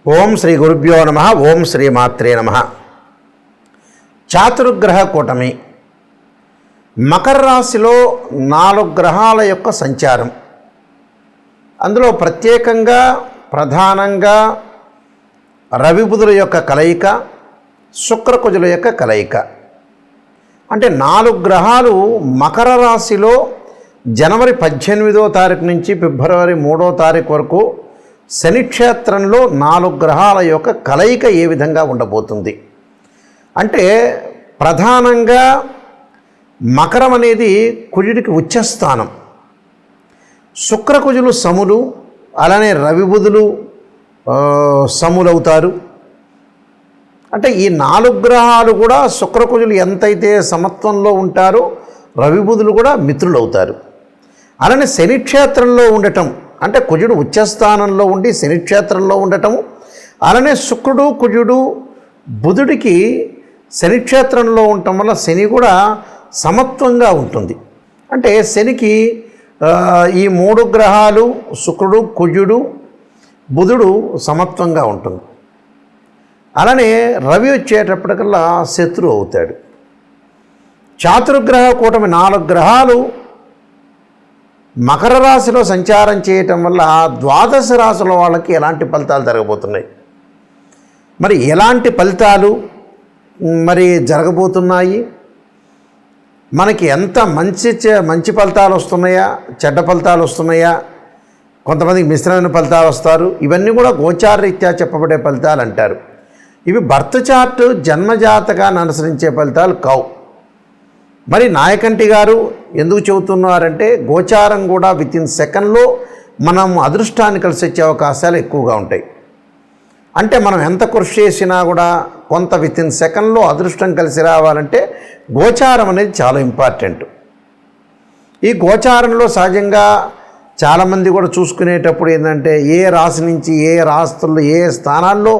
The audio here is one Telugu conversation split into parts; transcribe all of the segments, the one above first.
ఓం శ్రీ గురుభ్యో నమ. ఓం శ్రీ మాత్రే నమ. చాతుర్గ్రహ కూటమి మకర రాశిలో 4 గ్రహాల యొక్క సంచారం. అందులో ప్రత్యేకంగా ప్రధానంగా రవి బుధుల యొక్క కలయిక, శుక్రకుజుల యొక్క కలయిక. అంటే 4 గ్రహాలు మకర రాశిలో జనవరి 18వ తారీఖు నుంచి ఫిబ్రవరి 3వ తారీఖు వరకు శనిక్షేత్రంలో 4 గ్రహాల యొక్క కలయిక ఏ విధంగా ఉండబోతుంది అంటే, ప్రధానంగా మకరం అనేది కుజుడికి ఉచ్చస్థానం. శుక్రకుజులు సములు, అలానే రవి బుధులు సములవుతారు. అంటే ఈ 4 గ్రహాలు కూడా శుక్రకుజులు ఎంతైతే సమత్వంలో ఉంటారో రవి బుధులు కూడా మిత్రులు అవుతారు. అలానే శనిక్షేత్రంలో ఉండటం అంటే కుజుడు ఉచ్చస్థానంలో ఉండి శనిక్షేత్రంలో ఉండటము, అలానే శుక్రుడు కుజుడు బుధుడికి శనిక్షేత్రంలో ఉండటం వల్ల శని కూడా సమత్వంగా ఉంటుంది. అంటే శనికి ఈ 3 గ్రహాలు శుక్రుడు కుజుడు బుధుడు సమత్వంగా ఉంటుంది. అలానే రవి వచ్చేటప్పటికల్లా శత్రువు అవుతాడు. చాతుర్గ్రహ కూటమి 4 గ్రహాలు మకర రాశిలో సంచారం చేయటం వల్ల 12 రాశుల వాళ్ళకి ఎలాంటి ఫలితాలు జరగబోతున్నాయి, మరి ఎలాంటి ఫలితాలు మరి జరగబోతున్నాయి, మనకి ఎంత మంచి ఫలితాలు వస్తున్నాయా, చెడ్డ ఫలితాలు వస్తున్నాయా, కొంతమందికి మిశ్రమైన ఫలితాలు వస్తారు. ఇవన్నీ కూడా గోచారరీత్యా చెప్పబడే ఫలితాలు అంటారు. ఇవి బర్త్ చార్ట్ జన్మజాతకాన్ని అనుసరించే ఫలితాలు కావు. మరి నాయకంటి గారు ఎందుకు చెబుతున్నారంటే, గోచారం కూడా వితిన్ సెకండ్లో మనం అదృష్టాన్ని కలిసి వచ్చే అవకాశాలు ఎక్కువగా ఉంటాయి. అంటే మనం ఎంత కృషి చేసినా కూడా కొంత వితిన్ సెకండ్లో అదృష్టం కలిసి రావాలంటే గోచారం అనేది చాలా ఇంపార్టెంట్. ఈ గోచారంలో సహజంగా చాలామంది కూడా చూసుకునేటప్పుడు ఏంటంటే, ఏ రాశి నుంచి ఏ రాశుల్లో ఏ స్థానాల్లో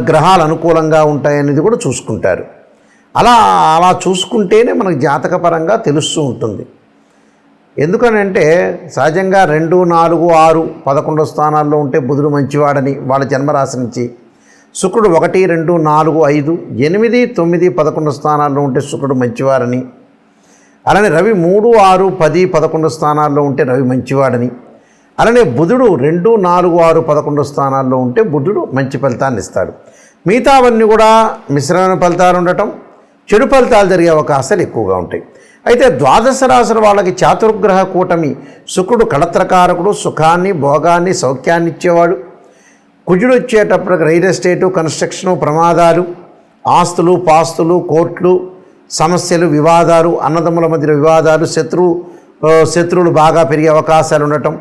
గ్రహాలు అనుకూలంగా ఉంటాయనేది కూడా చూసుకుంటారు. అలా చూసుకుంటేనే మనకు జాతకపరంగా తెలుస్తూ ఉంటుంది. ఎందుకనంటే సహజంగా 2, 4, 6, 11 స్థానాల్లో ఉంటే బుధుడు మంచివాడని వాళ్ళ జన్మరాశి నుంచి, శుక్రుడు 1, 2, 4, 5, 8, 9, 11 స్థానాల్లో ఉంటే శుక్రుడు మంచివారని, అలానే రవి 3, 6, 10, 11 స్థానాల్లో ఉంటే రవి మంచివాడని, అలానే బుధుడు 2, 4, 6, 11 స్థానాల్లో ఉంటే బుధుడు మంచి ఫలితాన్ని ఇస్తాడు. మిగతావన్నీ కూడా మిశ్రమైన ఫలితాలు ఉండటం, చెడు ఫలితాలు జరిగే అవకాశాలు ఎక్కువగా ఉంటాయి. అయితే 12 రాశుల వాళ్ళకి చాతుర్గ్రహ కూటమి శుక్రుడు కళత్రకారకుడు, సుఖాన్ని భోగాన్ని సౌఖ్యాన్ని ఇచ్చేవాడు. కుజుడు వచ్చేటప్పటికి రియల్ ఎస్టేటు, కన్స్ట్రక్షను, ప్రమాదాలు, ఆస్తులు పాస్తులు, కోర్టులు, సమస్యలు, వివాదాలు, అన్నదమ్ముల మధ్య వివాదాలు, శత్రువులు బాగా పెరిగే అవకాశాలు ఉండటం.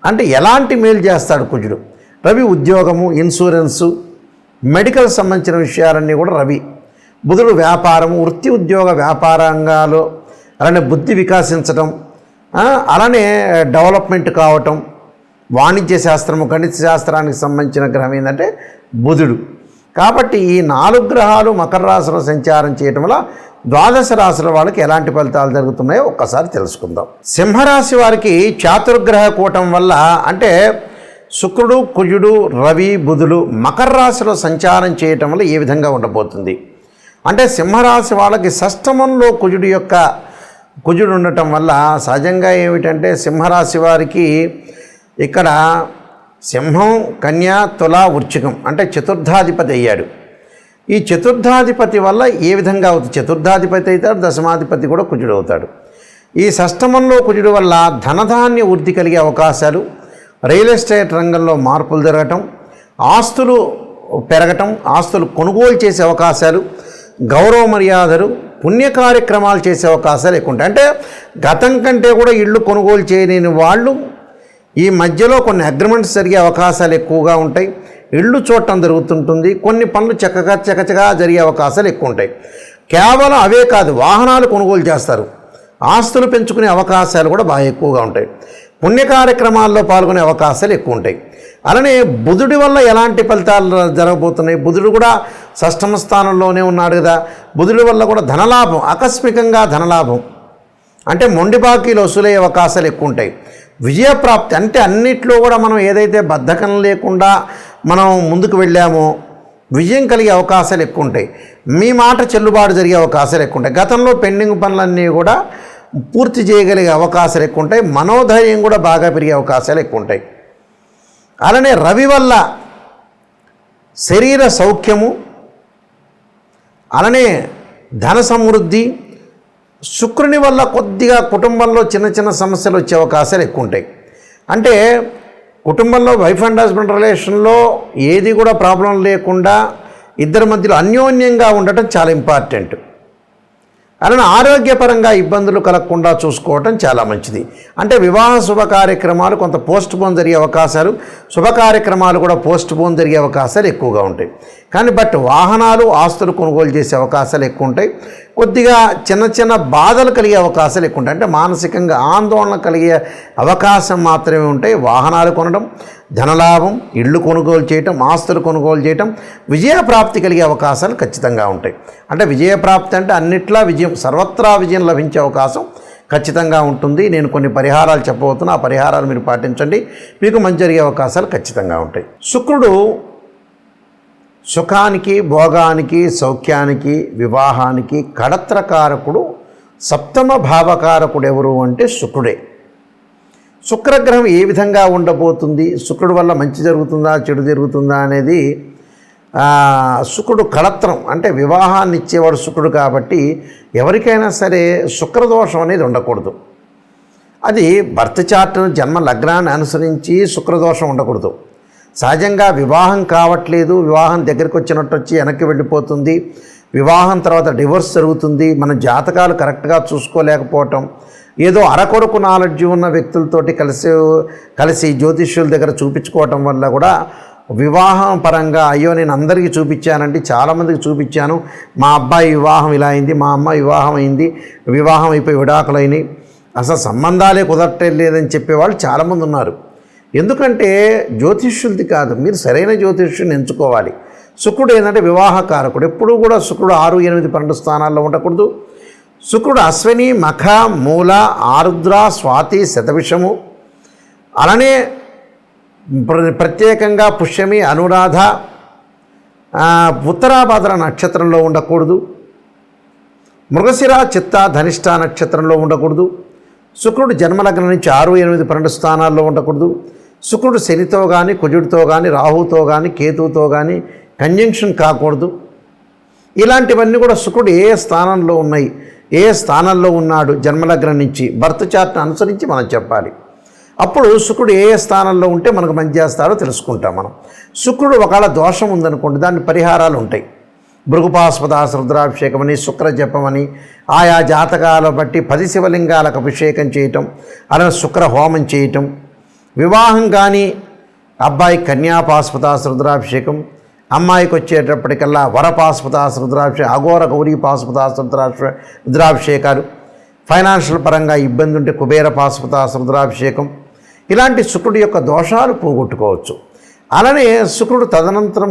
అంటే ఎలాంటి మేలు చేస్తాడు కుజుడు? రవి ఉద్యోగము, ఇన్సూరెన్సు, మెడికల్ సంబంధించిన విషయాలన్నీ కూడా రవి. బుధుడు వ్యాపారము, వృత్తి ఉద్యోగ వ్యాపార రంగాలు, అలానే బుద్ధి వికాసించడం, అలానే డెవలప్మెంట్ కావటం, వాణిజ్య శాస్త్రము, గణిత శాస్త్రానికి సంబంధించిన గ్రహం ఏంటంటే బుధుడు. కాబట్టి ఈ 4 గ్రహాలు మకర రాశిలో సంచారం చేయటం వల్ల 12 రాశుల వాళ్ళకి ఎలాంటి ఫలితాలు జరుగుతున్నాయో ఒక్కసారి తెలుసుకుందాం. సింహరాశి వారికి చాతుర్గ్రహ కూటం వల్ల అంటే శుక్రుడు కుజుడు రవి బుధులు మకర రాశిలో సంచారం చేయటం వల్ల ఏ విధంగా ఉండబోతుంది అంటే, సింహరాశి వాళ్ళకి షష్టమంలో కుజుడు ఉండటం వల్ల సహజంగా ఏమిటంటే సింహరాశి వారికి ఇక్కడ సింహం, కన్య, తుల, వృశ్చికం అంటే చతుర్థాధిపతి అయ్యాడు. ఈ చతుర్థాధిపతి వల్ల ఏ విధంగా అవుతుంది? చతుర్థాధిపతి అవుతాడు, దశమాధిపతి కూడా కుజుడు అవుతాడు. ఈ షష్టమంలో కుజుడు వల్ల ధనధాన్య వృద్ధి కలిగే అవకాశాలు, రియల్ ఎస్టేట్ రంగంలో మార్పులు జరగటం, ఆస్తులు పెరగటం, ఆస్తులు కొనుగోలు చేసే అవకాశాలు, గౌరవ మర్యాదలు, పుణ్య కార్యక్రమాలు చేసే అవకాశాలు ఎక్కువ ఉంటాయి. అంటే గతం కంటే కూడా ఇళ్ళు కొనుగోలు చేయలేని వాళ్ళు ఈ మధ్యలో కొన్ని అగ్రిమెంట్స్ జరిగే అవకాశాలు ఎక్కువగా ఉంటాయి. ఇళ్ళు చూడటం జరుగుతుంటుంది. కొన్ని పనులు చకచకా జరిగే అవకాశాలు ఎక్కువ ఉంటాయి. కేవలం అవే కాదు, వాహనాలు కొనుగోలు చేస్తారు, ఆస్తులు పెంచుకునే అవకాశాలు కూడా బాగా ఎక్కువగా ఉంటాయి. పుణ్య కార్యక్రమాల్లో పాల్గొనే అవకాశాలు ఎక్కువ ఉంటాయి. అలానే బుధుడి వల్ల ఎలాంటి ఫలితాలు జరగబోతున్నాయి? బుధుడు కూడా షష్టమ స్థానంలోనే ఉన్నాడు కదా. బుధుడి వల్ల కూడా ధనలాభం, ఆకస్మికంగా ధనలాభం, అంటే మొండి బాకీలు వసూలయ్యే అవకాశాలు ఎక్కువ ఉంటాయి. విజయప్రాప్తి అంటే అన్నిట్లో కూడా మనం ఏదైతే బద్ధకం లేకుండా మనం ముందుకు వెళ్ళామో విజయం కలిగే అవకాశాలు ఎక్కువ ఉంటాయి. మీ మాట చెల్లుబాటు జరిగే అవకాశాలు ఎక్కువ ఉంటాయి. గతంలో పెండింగ్ పనులన్నీ కూడా పూర్తి చేయగలిగే అవకాశాలు ఎక్కువ ఉంటాయి. మనోధైర్యం కూడా బాగా పెరిగే అవకాశాలు ఎక్కువ ఉంటాయి. అలానే రవి వల్ల శరీర సౌఖ్యము, అలానే ధన సమృద్ధి, శుక్రుని వల్ల కొద్దిగా కుటుంబంలో చిన్న చిన్న సమస్యలు వచ్చే అవకాశాలు ఎక్కువ ఉంటాయి. అంటే కుటుంబంలో వైఫ్ అండ్ హస్బెండ్ రిలేషన్లో ఏది కూడా ప్రాబ్లం లేకుండా ఇద్దరి మధ్యలో అన్యోన్యంగా ఉండటం చాలా ఇంపార్టెంట్. అలానే ఆరోగ్యపరంగా ఇబ్బందులు కలగకుండా చూసుకోవటం చాలా మంచిది. అంటే వివాహ శుభ కార్యక్రమాలు కొంత పోస్ట్ పోన్ జరిగే అవకాశాలు, శుభ కార్యక్రమాలు కూడా పోస్ట్ పోన్ జరిగే అవకాశాలు ఎక్కువగా ఉంటాయి. కానీ వాహనాలు ఆస్తులు కొనుగోలు చేసే అవకాశాలు ఎక్కువ ఉంటాయి. కొద్దిగా చిన్న చిన్న బాధలు కలిగే అవకాశాలు ఎక్కువ ఉంటాయి. అంటే మానసికంగా ఆందోళన కలిగే అవకాశం మాత్రమే ఉంటాయి. వాహనాలు కొనడం, ధనలాభం, ఇళ్ళు కొనుగోలు చేయటం, ఆస్తులు కొనుగోలు చేయటం, విజయప్రాప్తి కలిగే అవకాశాలు ఖచ్చితంగా ఉంటాయి. అంటే విజయప్రాప్తి అంటే అన్నిట్లా విజయం, సర్వత్రా విజయం లభించే అవకాశం ఖచ్చితంగా ఉంటుంది. నేను కొన్ని పరిహారాలు చెప్పబోతున్నా, ఆ పరిహారాలు మీరు పాటించండి, మీకు మంచి జరిగే అవకాశాలు ఖచ్చితంగా ఉంటాయి. శుక్రుడు సుఖానికి, భోగానికి, సౌఖ్యానికి, వివాహానికి కడత్రకారకుడు. సప్తమ భావకారకుడు ఎవరు అంటే శుక్రుడే. శుక్రగ్రహం ఏ విధంగా ఉండబోతుంది, శుక్రుడు వల్ల మంచి జరుగుతుందా చెడు జరుగుతుందా అనేది శుక్రుడు కళత్రం అంటే వివాహాన్ని ఇచ్చేవాడు శుక్రుడు. కాబట్టి ఎవరికైనా సరే శుక్రదోషం అనేది ఉండకూడదు. అది బర్త్ చార్ట్ జన్మ లగ్నాన్ని అనుసరించి శుక్రదోషం ఉండకూడదు. సహజంగా వివాహం కావట్లేదు, వివాహం దగ్గరికి వచ్చినట్టు వచ్చి వెనక్కి వెళ్ళిపోతుంది, వివాహం తర్వాత డివోర్స్ జరుగుతుంది, మన జాతకాలు కరెక్ట్గా చూసుకోలేకపోవటం, ఏదో అరకొరకు నాలెడ్జ్ ఉన్న వ్యక్తులతోటి కలిసి జ్యోతిష్యుల దగ్గర చూపించుకోవటం వల్ల కూడా వివాహం పరంగా అయ్యో నేను అందరికీ చూపించానండి, చాలామందికి చూపించాను, మా అబ్బాయి వివాహం ఇలా అయింది, మా అమ్మాయి వివాహం అయింది, వివాహం అయిపోయి విడాకులైనవి, అసలు సంబంధాలే కుదరటం లేదని చెప్పేవాళ్ళు చాలామంది ఉన్నారు. ఎందుకంటే జ్యోతిష్యులది కాదు, మీరు సరైన జ్యోతిష్యుని ఎంచుకోవాలి. శుక్రుడు ఏంటంటే వివాహకారకుడు. ఎప్పుడూ కూడా శుక్రుడు 6, 8, 12 స్థానాల్లో ఉండకూడదు. శుక్రుడు అశ్విని, మఖ, మూల, ఆరుద్ర, స్వాతి, శతభిషము, అలానే ప్రత్యేకంగా పుష్యమి, అనురాధ, ఉత్తరాభాద్ర నక్షత్రంలో ఉండకూడదు. మృగశిర, చిత్త, ధనిష్ట నక్షత్రంలో ఉండకూడదు. శుక్రుడు జన్మలగ్నం నుంచి 6, 8, 12 స్థానాల్లో ఉండకూడదు. శుక్రుడు శనితో కానీ, కుజుడితో కానీ, రాహుతో కానీ, కేతువుతో కానీ కంజంక్షన్ కాకూడదు. ఇలాంటివన్నీ కూడా శుక్రుడు ఏ స్థానంలో ఉన్నాయి, ఏ స్థానంలో ఉన్నాడు జన్మలగ్నం నుంచి బర్త్ చార్ట్ని అనుసరించి మనం చెప్పాలి. అప్పుడు శుక్రుడు ఏ స్థానంలో ఉంటే మనకు మంచి చేస్తాడో తెలుసుకుంటాం మనం. శుక్రుడు ఒకవేళ దోషం ఉందనుకోండి, దాని పరిహారాలు ఉంటాయి. భృగుపాస్పదాస రుద్రాభిషేకం అని, శుక్ర జపమని, ఆయా జాతకాల బట్టి 10 శివలింగాలకు అభిషేకం చేయటం, అలానే శుక్ర హోమం చేయటం, వివాహం కానీ అబ్బాయి కన్యాపాస్పదాస రుద్రాభిషేకం, అమ్మాయికి వచ్చేటప్పటికల్లా వరపాస్పదాస రుద్రాభిషేకం, అఘోర గౌరీ పాస్పదాస రుద్రాభిషేకాలు, ఫైనాన్షియల్ పరంగా ఇబ్బంది ఉంటే కుబేర పాస్పదాస రుద్రాభిషేకం, ఇలాంటి శుక్రుడి యొక్క దోషాలు పోగొట్టుకోవచ్చు. అలానే శుక్రుడు తదనంతరం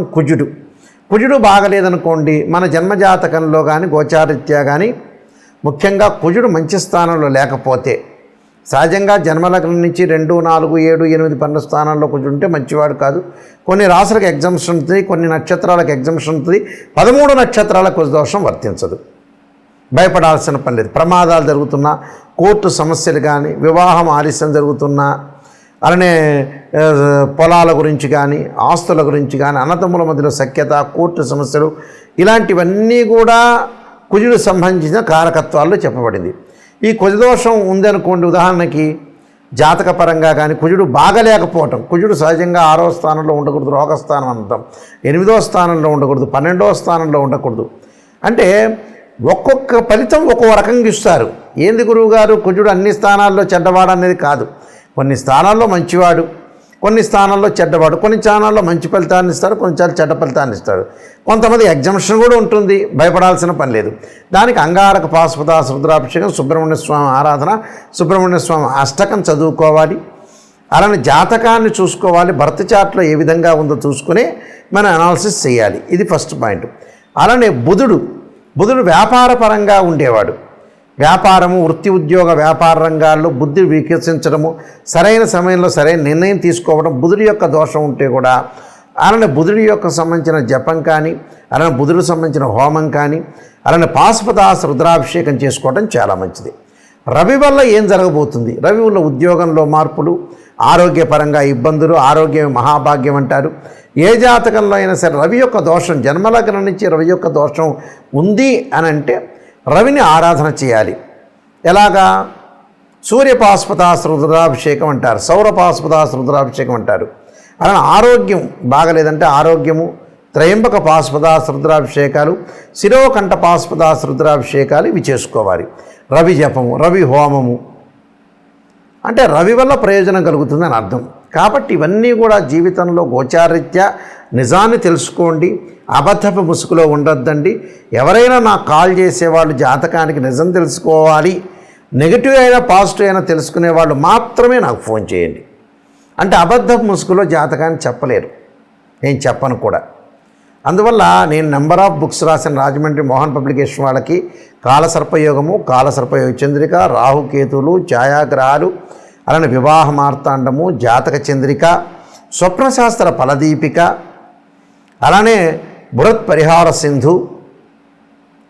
కుజుడు బాగలేదనుకోండి, మన జన్మజాతకంలో కానీ గోచారీత్యా కానీ ముఖ్యంగా కుజుడు మంచి స్థానంలో లేకపోతే, సహజంగా జన్మలగ్నం నుంచి 2, 4, 7, 8, 12 స్థానాల్లో కుజుడు ఉంటే మంచివాడు కాదు. కొన్ని రాసులకు ఎగ్జామ్షన్ ఉంటుంది, కొన్ని నక్షత్రాలకు ఎగ్జామ్షన్ ఉంటుంది. 13 నక్షత్రాల కుజ దోషం వర్తించదు, భయపడాల్సిన పని లేదు. ప్రమాదాలు జరుగుతున్నా, కోర్టు సమస్యలు కానీ, వివాహం ఆలస్యం జరుగుతున్నా, అలానే పొలాల గురించి కానీ, ఆస్తుల గురించి కానీ, అన్నదమ్ముల మధ్యలో సఖ్యత, కోర్టు సమస్యలు, ఇలాంటివన్నీ కూడా కుజుడు సంబంధించిన కారకత్వాల్లో చెప్పబడింది. ఈ కుజదోషం ఉందనుకోండి, ఉదాహరణకి జాతకపరంగా కానీ కుజుడు బాగలేకపోవటం, కుజుడు సహజంగా 6వ స్థానంలో ఉండకూడదు, రోగస్థానం అంటాం, 8వ స్థానంలో ఉండకూడదు, 12వ స్థానంలో ఉండకూడదు. అంటే ఒక్కొక్క ఫలితం ఒక్కో రకంగా ఇస్తారు. ఏంది గురువుగారు కుజుడు అన్ని స్థానాల్లో చెడ్డవాడు అనేది కాదు. కొన్ని స్థానాల్లో మంచివాడు, కొన్ని స్థానాల్లో చెడ్డవాడు, కొన్ని స్థానాల్లో మంచి ఫలితాన్ని ఇస్తాడు, కొన్నిసార్లు చెడ్డ ఫలితాన్ని ఇస్తాడు. కొంతమంది ఎగ్జామ్షన్ కూడా ఉంటుంది, భయపడాల్సిన పని లేదు. దానికి అంగారక పాశుపతాస రుద్రాభిషేకం, సుబ్రహ్మణ్య స్వామి ఆరాధన, సుబ్రహ్మణ్య స్వామి అష్టకం చదువుకోవాలి. అలానే జాతకాన్ని చూసుకోవాలి, బర్త్ చార్ట్లో ఏ విధంగా ఉందో చూసుకుని మనం అనాలిసిస్ చేయాలి. ఇది ఫస్ట్ పాయింట్. అలానే బుధుడు వ్యాపార పరంగా ఉండేవాడు, వ్యాపారము, వృత్తి ఉద్యోగ వ్యాపార రంగాల్లో బుద్ధి వికసించడము, సరైన సమయంలో సరైన నిర్ణయం తీసుకోవడం, బుధుడి యొక్క దోషం ఉంటే కూడా అలానే బుధుడి యొక్క సంబంధించిన జపం కానీ, అలానే బుధుడికి సంబంధించిన హోమం కానీ, అలానే పాశుపతాస్త్ర రుద్రాభిషేకం చేసుకోవడం చాలా మంచిది. రవి వల్ల ఏం జరగబోతుంది? రవి వల్ల ఉద్యోగంలో మార్పులు, ఆరోగ్యపరంగా ఇబ్బందులు, ఆరోగ్యం మహాభాగ్యం అంటారు. ఏ జాతకంలో అయినా సరే రవి యొక్క దోషం, జన్మలగ్నం నుంచి రవి యొక్క దోషం ఉంది అని అంటే రవిని ఆరాధన చేయాలి. ఎలాగా? సూర్య పాశుపతాస్త్ర రుద్రాభిషేకం అంటారు, సౌర పాశుపతాస్త్ర రుద్రాభిషేకం అంటారు. అలానే ఆరోగ్యం బాగలేదంటే ఆరోగ్యము, త్రయంబక పాశుపతాస్త్ర రుద్రాభిషేకాలు, శిరోకంఠ పాశుపతాస్త్ర రుద్రాభిషేకాలు ఇవి చేసుకోవాలి. రవి జపము, రవి హోమము అంటే రవి వల్ల ప్రయోజనం కలుగుతుందని అర్థం. కాబట్టి ఇవన్నీ కూడా జీవితంలో గోచారీత్యా నిజాన్ని తెలుసుకోండి, అబద్ధపు ముసుగులో ఉండొద్దండి. ఎవరైనా నాకు కాల్ చేసేవాళ్ళు జాతకానికి నిజం తెలుసుకోవాలి, నెగిటివ్ అయినా పాజిటివ్ అయినా తెలుసుకునే వాళ్ళు మాత్రమే నాకు ఫోన్ చేయండి. అంటే అబద్ధపు ముసుగులో జాతకాన్ని చెప్పలేరు, నేను చెప్పను కూడా. అందువల్ల నేను నెంబర్ ఆఫ్ బుక్స్ రాసిన రాజమండ్రి మోహన్ పబ్లికేషన్ వాళ్ళకి కాలసర్పయోగము, కాలసర్పయోగ చంద్రిక, రాహుకేతువులు, ఛాయాగ్రహాలు, అలానే వివాహ మార్తాండము, జాతక చంద్రిక, స్వప్నశాస్త్ర ఫలదీపిక, అలానే బృహత్ పరిహార సింధు,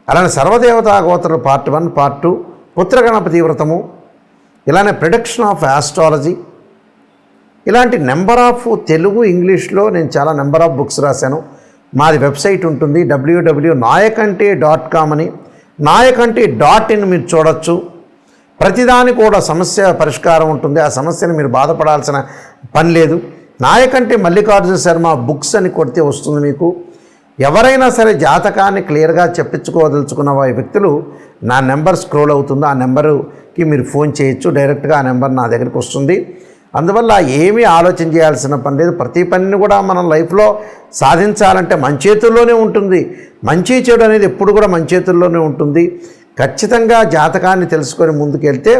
అలానే సర్వదేవతా గోత్ర పార్ట్ 1, పార్ట్ 2, పుత్రగణపతి వ్రతము, ఇలానే ప్రిడిక్షన్ ఆఫ్ ఆస్ట్రాలజీ, ఇలాంటి నెంబర్ ఆఫ్ తెలుగు ఇంగ్లీష్లో నేను చాలా నెంబర్ ఆఫ్ బుక్స్ రాశాను. మాది వెబ్సైట్ ఉంటుంది www.nayakanti.com అని, nayakanti.in మీరు చూడొచ్చు. ప్రతిదాని కూడా సమస్య పరిష్కారం ఉంటుంది. ఆ సమస్యను మీరు బాధపడాల్సిన పని లేదు. నాయకంటి మల్లికార్జున శర్మ బుక్స్ అని కొడితే వస్తుంది మీకు. ఎవరైనా సరే జాతకాన్ని క్లియర్గా చెప్పించుకోదలుచుకున్న వ్యక్తులు నా నెంబర్ స్క్రోల్ అవుతుంది, ఆ నెంబర్కి మీరు ఫోన్ చేయొచ్చు. డైరెక్ట్గా ఆ నెంబర్ నా దగ్గరికి వస్తుంది. అందువల్ల ఏమీ ఆలోచన చేయాల్సిన పని లేదు. ప్రతి పనిని కూడా మనం లైఫ్లో సాధించాలంటే మన చేతుల్లోనే ఉంటుంది. మంచి చెడు అనేది ఎప్పుడు కూడా మన చేతుల్లోనే ఉంటుంది. ఖచ్చితంగా జాతకాన్ని తెలుసుకొని ముందుకెళ్తే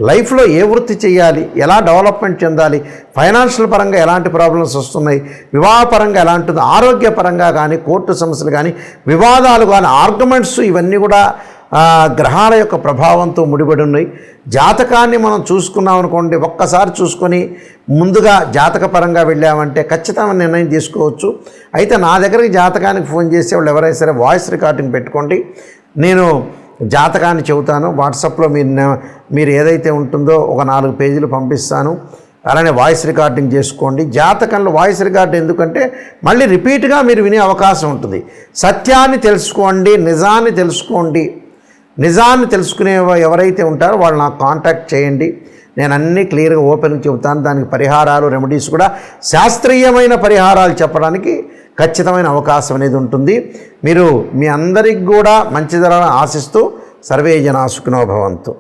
లైఫ్లో ఏ వృత్తి చేయాలి, ఎలా డెవలప్మెంట్ చెందాలి, ఫైనాన్షియల్ పరంగా ఎలాంటి ప్రాబ్లమ్స్ వస్తున్నాయి, వివాహపరంగా ఎలాంటిది, ఆరోగ్యపరంగా కానీ, కోర్టు సమస్యలు కానీ, వివాదాలు కానీ, ఆర్గ్యుమెంట్స్, ఇవన్నీ కూడా గ్రహాల యొక్క ప్రభావంతో ముడిపడి ఉన్నాయి. జాతకాన్ని మనం చూసుకున్నాం అనుకోండి, ఒక్కసారి చూసుకొని ముందుగా జాతకపరంగా వెళ్ళామంటే ఖచ్చితంగా నిర్ణయం తీసుకోవచ్చు. అయితే నా దగ్గరికి జాతకానికి ఫోన్ చేసే వాళ్ళు ఎవరైనా సరే వాయిస్ రికార్డింగ్ పెట్టుకోండి. నేను జాతకాన్ని చెబుతాను. వాట్సాప్లో మీరు ఏదైతే ఉంటుందో ఒక 4 పేజీలు పంపిస్తాను. అలానే వాయిస్ రికార్డింగ్ చేసుకోండి. జాతకంలో వాయిస్ రికార్డ్ ఎందుకంటే మళ్ళీ రిపీట్గా మీరు వినే అవకాశం ఉంటుంది. సత్యాన్ని తెలుసుకోండి, నిజాన్ని తెలుసుకోండి. నిజాన్ని తెలుసుకునే ఎవరైతే ఉంటారో వాళ్ళు నాకు కాంటాక్ట్ చేయండి. నేను అన్నీ క్లియర్గా ఓపెన్గా చెబుతాను. దానికి పరిహారాలు, రెమెడీస్ కూడా శాస్త్రీయమైన పరిహారాలు చెప్పడానికి ఖచ్చితమైన అవకాశం అనేది ఉంటుంది. మీరు మీ అందరికి కూడా మంచి జరగాలని ఆశిస్తూ సర్వే జనా సుఖినో భవంతు.